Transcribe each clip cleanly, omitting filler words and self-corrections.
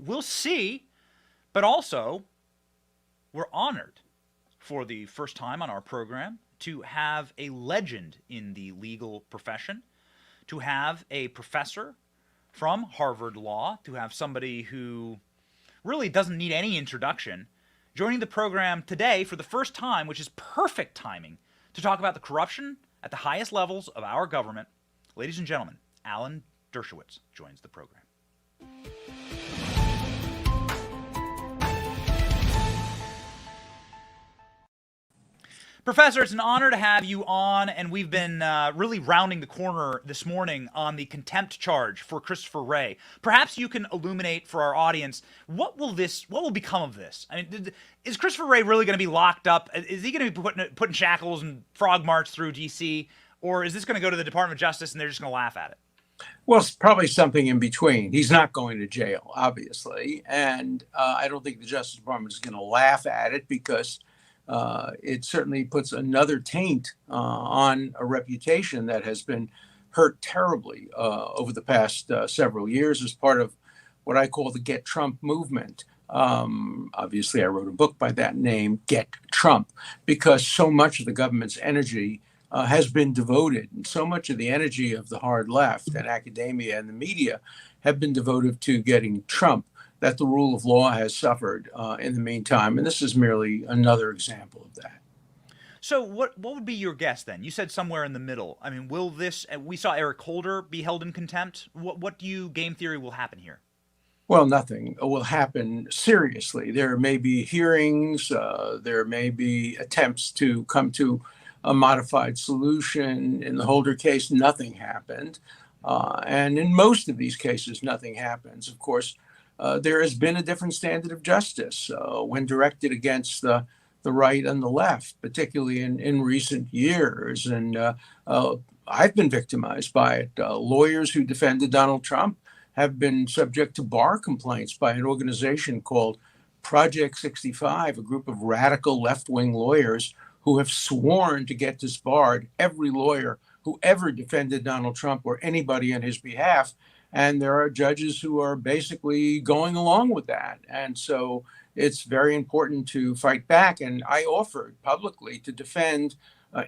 we'll see. But also, we're honored for the first time on our program to have a legend in the legal profession, to have a professor from Harvard Law, to have somebody who really doesn't need any introduction, joining the program today for the first time, which is perfect timing, to talk about the corruption at the highest levels of our government. Ladies and gentlemen, Alan Dershowitz joins the program. Professor, it's an honor to have you on, and we've been really rounding the corner this morning on the contempt charge for Christopher Wray. Perhaps you can illuminate for our audience what will become of this? I mean, is Christopher Wray really going to be locked up? Is he going to be put in shackles and frog marched through D.C., or is this going to go to the Department of Justice and they're just going to laugh at it? Well, it's probably something in between. He's not going to jail, obviously, and I don't think the Justice Department is going to laugh at it because it certainly puts another taint on a reputation that has been hurt terribly over the past several years as part of what I call the Get Trump movement. Obviously, I wrote a book by that name, Get Trump, because so much of the government's energy has been devoted, and so much of the energy of the hard left and academia and the media have been devoted to getting Trump, that the rule of law has suffered in the meantime. And this is merely another example of that. So what would be your guess then? You said somewhere in the middle. I mean, will this, we saw Eric Holder be held in contempt. What do you game theory will happen here? Well, nothing will happen seriously. There may be hearings. There may be attempts to come to a modified solution. In the Holder case, nothing happened. And in most of these cases, nothing happens. Of course, there has been a different standard of justice when directed against the right and the left, particularly in recent years. And I've been victimized by it. Lawyers who defended Donald Trump have been subject to bar complaints by an organization called Project 65, a group of radical left-wing lawyers who have sworn to get disbarred every lawyer who ever defended Donald Trump or anybody on his behalf. And there are judges who are basically going along with that. And so it's very important to fight back. And I offered publicly to defend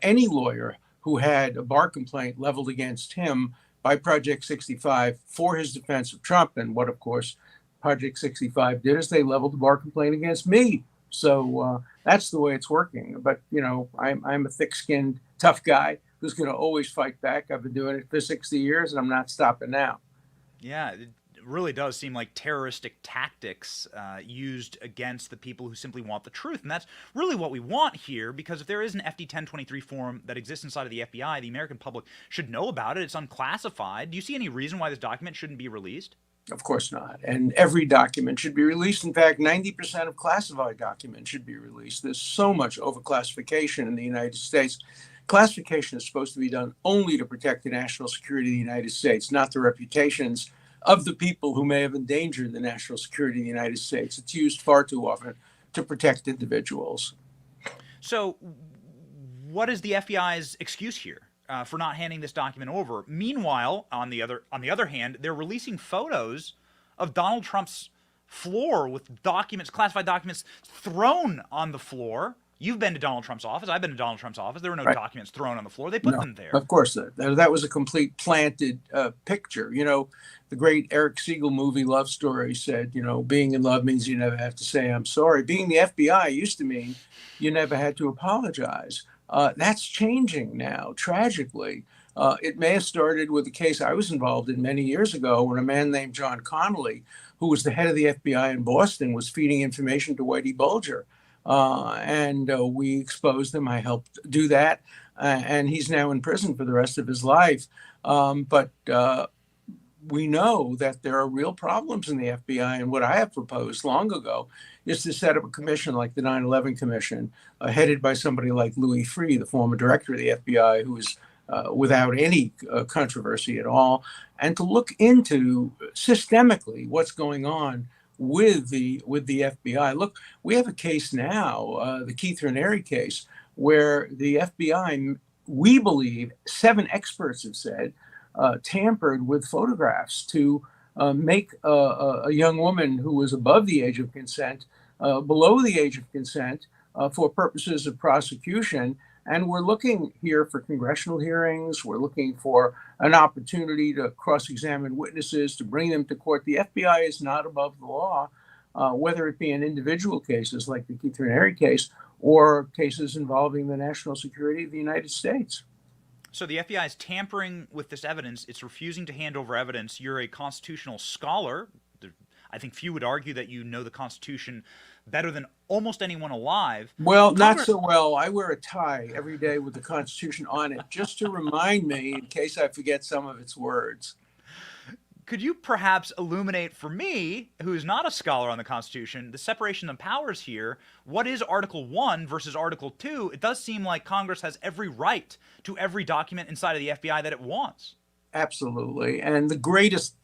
any lawyer who had a bar complaint leveled against him by Project 65 for his defense of Trump. And what, of course, Project 65 did is they leveled the bar complaint against me. So that's the way it's working. But, you know, I'm a thick-skinned, tough guy who's going to always fight back. I've been doing it for 60 years, and I'm not stopping now. Yeah, it really does seem like terroristic tactics used against the people who simply want the truth. And that's really what we want here, because if there is an FD 1023 form that exists inside of the FBI, the American public should know about it. It's unclassified. Do you see any reason why this document shouldn't be released? Of course not. And every document should be released. In fact, 90% of classified documents should be released. There's so much overclassification in the United States. Classification is supposed to be done only to protect the national security of the United States, not the reputations of the people who may have endangered the national security of the United States. It's used far too often to protect individuals. So what is the FBI's excuse here for not handing this document over? Meanwhile, on the other hand, they're releasing photos of Donald Trump's floor with documents, classified documents, thrown on the floor. You've been to Donald Trump's office. I've been to Donald Trump's office. There were no documents thrown on the floor. They put them there. Of course, that was a complete planted picture. You know, the great Eric Siegel movie Love Story said, you know, being in love means you never have to say I'm sorry. Being the FBI used to mean you never had to apologize. That's changing now, tragically. It may have started with a case I was involved in many years ago when a man named John Connolly, who was the head of the FBI in Boston, was feeding information to Whitey Bulger. And we exposed him. I helped do that. And he's now in prison for the rest of his life. But we know that there are real problems in the FBI. And what I have proposed long ago is to set up a commission like the 9/11 Commission, headed by somebody like Louis Freeh, the former director of the FBI, who is without any controversy at all, and to look into systemically what's going on with the FBI. Look, we have a case now, the Keith Raniere case, where the FBI, we believe, 7 experts have said, tampered with photographs to make a young woman who was above the age of consent, below the age of consent, for purposes of prosecution. And we're looking here for congressional hearings. We're looking for an opportunity to cross-examine witnesses, to bring them to court. The FBI is not above the law, whether it be in individual cases like the Keith Raniere case or cases involving the national security of the United States. So the FBI is tampering with this evidence. It's refusing to hand over evidence. You're a constitutional scholar. I think few would argue that you know the Constitution better than almost anyone alive. Well, not so well. I wear a tie every day with the Constitution on it, just to remind me in case I forget some of its words. Could you perhaps illuminate for me, who is not a scholar on the Constitution, the separation of powers here? What is Article 1 versus Article 2? It does seem like Congress has every right to every document inside of the FBI that it wants. Absolutely. And the greatest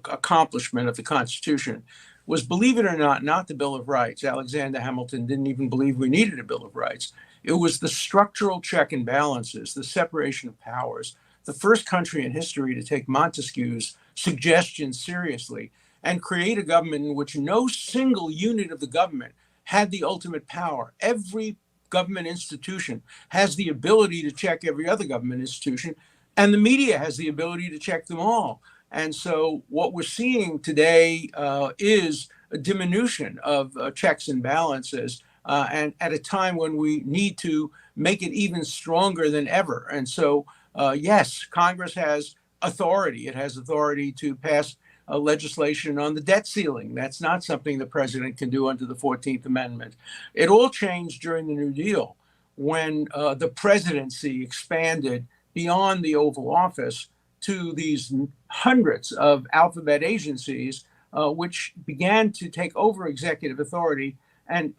accomplishment of the Constitution was, believe it or not the Bill of Rights. Alexander Hamilton didn't even believe we needed a Bill of Rights. It was the structural check and balances, the separation of powers, the first country in history to take Montesquieu's suggestion seriously and create a government in which no single unit of the government had the ultimate power. Every government institution has the ability to check every other government institution, and the media has the ability to check them all. And so what we're seeing today is a diminution of checks and balances, and at a time when we need to make it even stronger than ever. And so, yes, Congress has authority. It has authority to pass legislation on the debt ceiling. That's not something the president can do under the 14th Amendment. It all changed during the New Deal when the presidency expanded beyond the Oval Office to these hundreds of alphabet agencies, which began to take over executive authority and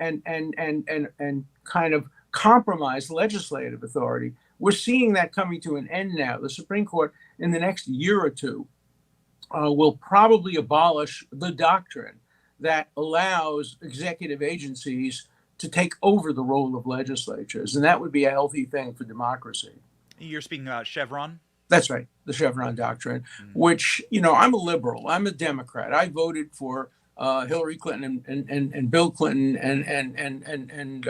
kind of compromise legislative authority. We're seeing that coming to an end now. The Supreme Court, in the next year or two, will probably abolish the doctrine that allows executive agencies to take over the role of legislatures. And that would be a healthy thing for democracy. You're speaking about Chevron? That's right, the Chevron doctrine, which, I'm a liberal, I'm a Democrat. I voted for Hillary Clinton and Bill Clinton and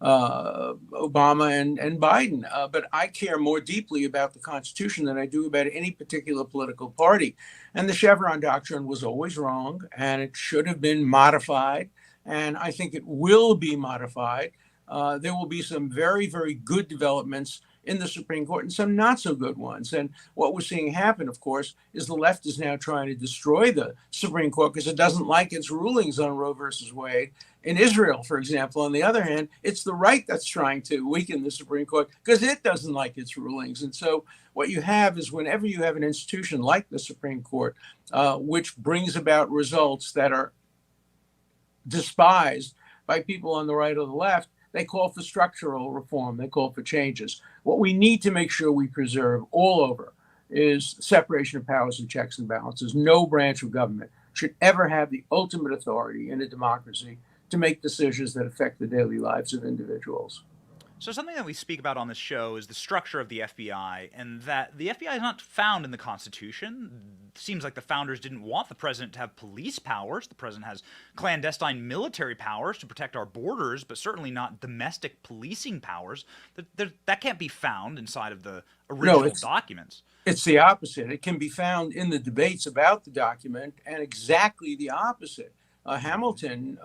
Obama and Biden. But I care more deeply about the Constitution than I do about any particular political party. And the Chevron doctrine was always wrong, and it should have been modified. And I think it will be modified. There will be some very, very good developments in the Supreme Court and some not so good ones. And what we're seeing happen, of course, is the left is now trying to destroy the Supreme Court because it doesn't like its rulings on Roe versus Wade. In Israel, for example, on the other hand, it's the right that's trying to weaken the Supreme Court because it doesn't like its rulings. And so what you have is whenever you have an institution like the Supreme Court, which brings about results that are despised by people on the right or the left, they call for structural reform. They call for changes. What we need to make sure we preserve all over is separation of powers and checks and balances. No branch of government should ever have the ultimate authority in a democracy to make decisions that affect the daily lives of individuals. So something that we speak about on this show is the structure of the FBI, and that the FBI is not found in the Constitution. It seems like the founders didn't want the president to have police powers. The president has clandestine military powers to protect our borders, but certainly not domestic policing powers. That can't be found inside of the original documents. It's the opposite. It can be found in the debates about the document, and exactly the opposite. Hamilton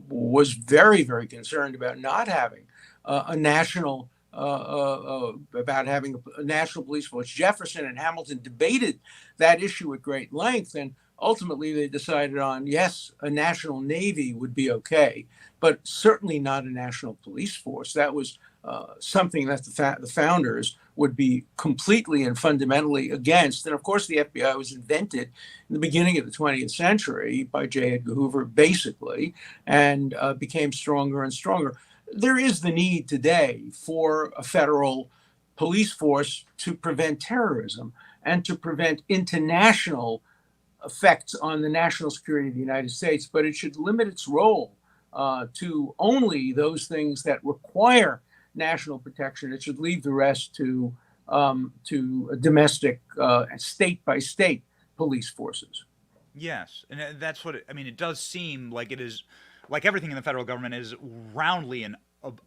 was very, very concerned about not having a national about having a national police force. Jefferson and Hamilton debated that issue at great length, and ultimately they decided on, yes, a national navy would be okay, but certainly not a national police force. That was something that the founders would be completely and fundamentally against. And of course, the FBI was invented in the beginning of the 20th century by J. Edgar Hoover, basically, and became stronger and stronger. There is the need today for a federal police force to prevent terrorism and to prevent international effects on the national security of the United States, but it should limit its role to only those things that require national protection. It should leave the rest to domestic, state by state police forces. Yes, and that's what I mean. It does seem like it is, like everything in the federal government is roundly and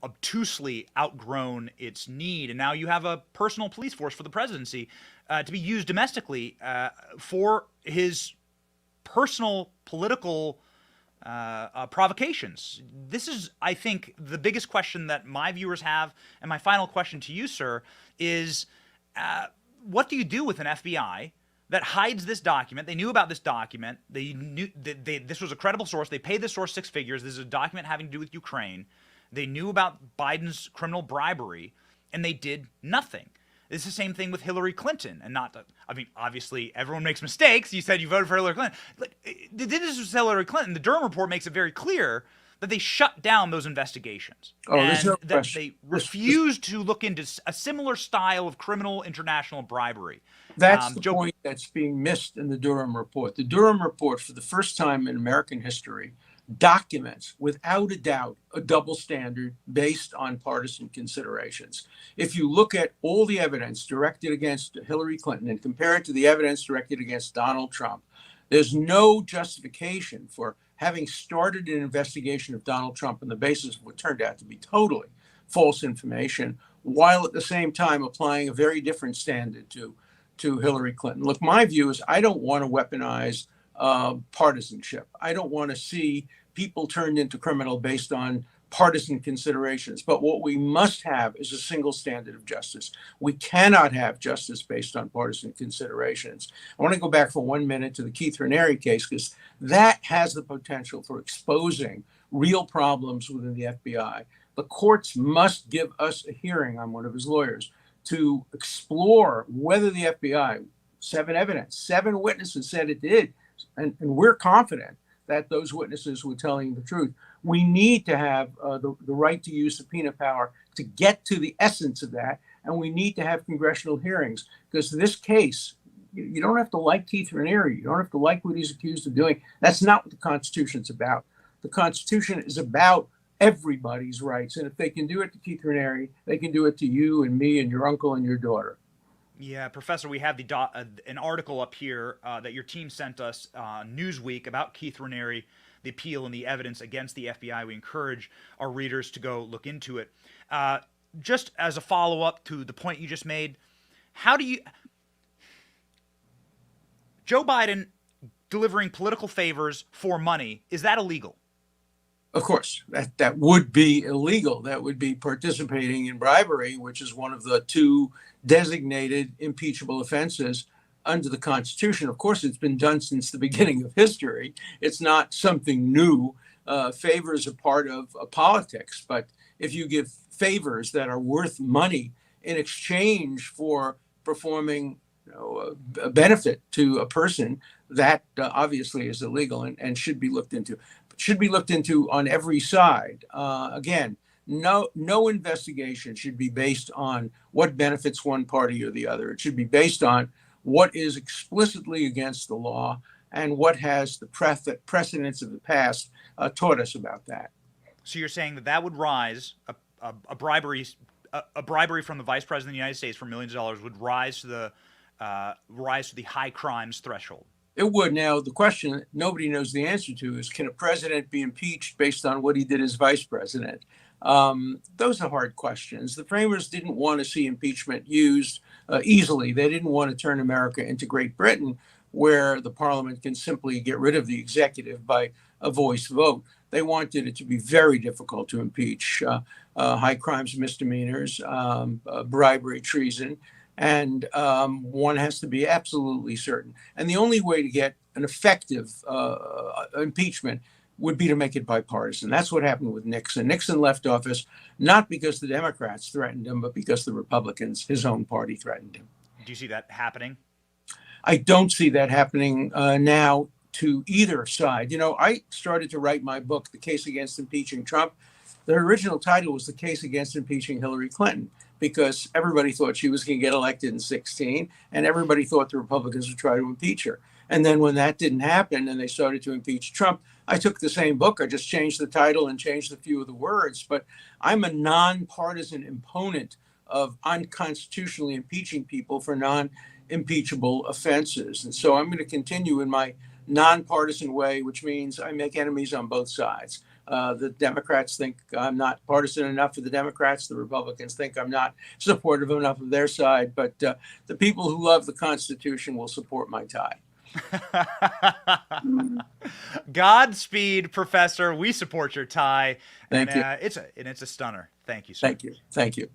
obtusely outgrown its need, and now you have a personal police force for the presidency to be used domestically for his personal political provocations. This is, I think, the biggest question that my viewers have, and my final question to you, sir, is what do you do with an FBI that hides this document? They knew about this document. They knew that this was a credible source. They paid this source six figures. This is a document having to do with Ukraine. They knew about Biden's criminal bribery, and they did nothing. It's the same thing with Hillary Clinton, and not. I mean, obviously, everyone makes mistakes. You said you voted for Hillary Clinton. This was Hillary Clinton. The Durham report makes it very clear that they shut down those investigations, There's no that question. they refused to look into a similar style of criminal international bribery. That's the point that's being missed in the Durham report. The Durham report, for the first time in American history, documents without a doubt a double standard based on partisan considerations. If you look at all the evidence directed against Hillary Clinton and compare it to the evidence directed against Donald Trump, there's no justification for having started an investigation of Donald Trump on the basis of what turned out to be totally false information, while at the same time applying a very different standard to Hillary Clinton. Look, my view is I don't want to weaponize partisanship. I don't want to see people turned into criminal based on partisan considerations. But what we must have is a single standard of justice. We cannot have justice based on partisan considerations. I want to go back for 1 minute to the Keith Raniere case, because that has the potential for exposing real problems within the FBI. The courts must give us a hearing on one of his lawyers to explore whether the FBI, seven witnesses said it did, and we're confident that those witnesses were telling the truth. We need to have the right to use subpoena power to get to the essence of that, and we need to have congressional hearings, because this case, you don't have to like Keith Raniere. You don't have to like what he's accused of doing. That's not what the Constitution's about. The Constitution is about everybody's rights, and if they can do it to Keith Raniere, they can do it to you and me and your uncle and your daughter. Yeah, Professor, we have an article up here that your team sent us Newsweek about Keith Raniere, the appeal and the evidence against the FBI. We encourage our readers to go look into it. Just as a follow-up to the point you just made, how do you... Joe Biden delivering political favors for money, is that illegal? Of course, that would be illegal. That would be participating in bribery, which is one of the two designated impeachable offenses under the Constitution. Of course, it's been done since the beginning of history. It's not something new. Favors are part of politics, but if you give favors that are worth money in exchange for performing a benefit to a person, that obviously is illegal and should be looked into. Should be looked into on every side. Again, no investigation should be based on what benefits one party or the other. It should be based on what is explicitly against the law and what has the precedents of the past taught us about that. So you're saying that would rise, a bribery from the Vice President of the United States for millions of dollars would rise to the high crimes threshold. It would. Now, the question that nobody knows the answer to is, can a president be impeached based on what he did as vice president? Those are hard questions. The framers didn't want to see impeachment used easily. They didn't want to turn America into Great Britain, where the parliament can simply get rid of the executive by a voice vote. They wanted it to be very difficult to impeach high crimes, misdemeanors, bribery, treason. And one has to be absolutely certain. And the only way to get an effective impeachment would be to make it bipartisan. That's what happened with Nixon. Nixon left office not because the Democrats threatened him, but because the Republicans, his own party, threatened him. Do you see that happening? I don't see that happening now to either side. I started to write my book, The Case Against Impeaching Trump. The original title was The Case Against Impeaching Hillary Clinton, because everybody thought she was going to get elected in 2016, and everybody thought the Republicans would try to impeach her. And then when that didn't happen and they started to impeach Trump, I took the same book. I just changed the title and changed a few of the words. But I'm a nonpartisan opponent of unconstitutionally impeaching people for impeachable offenses. And so I'm going to continue in my nonpartisan way, which means I make enemies on both sides. The Democrats think I'm not partisan enough for the Democrats. The Republicans think I'm not supportive enough of their side. But the people who love the Constitution will support my tie. Godspeed, Professor. We support your tie. Thank you. It's a stunner. Thank you, sir. Thank you. Thank you.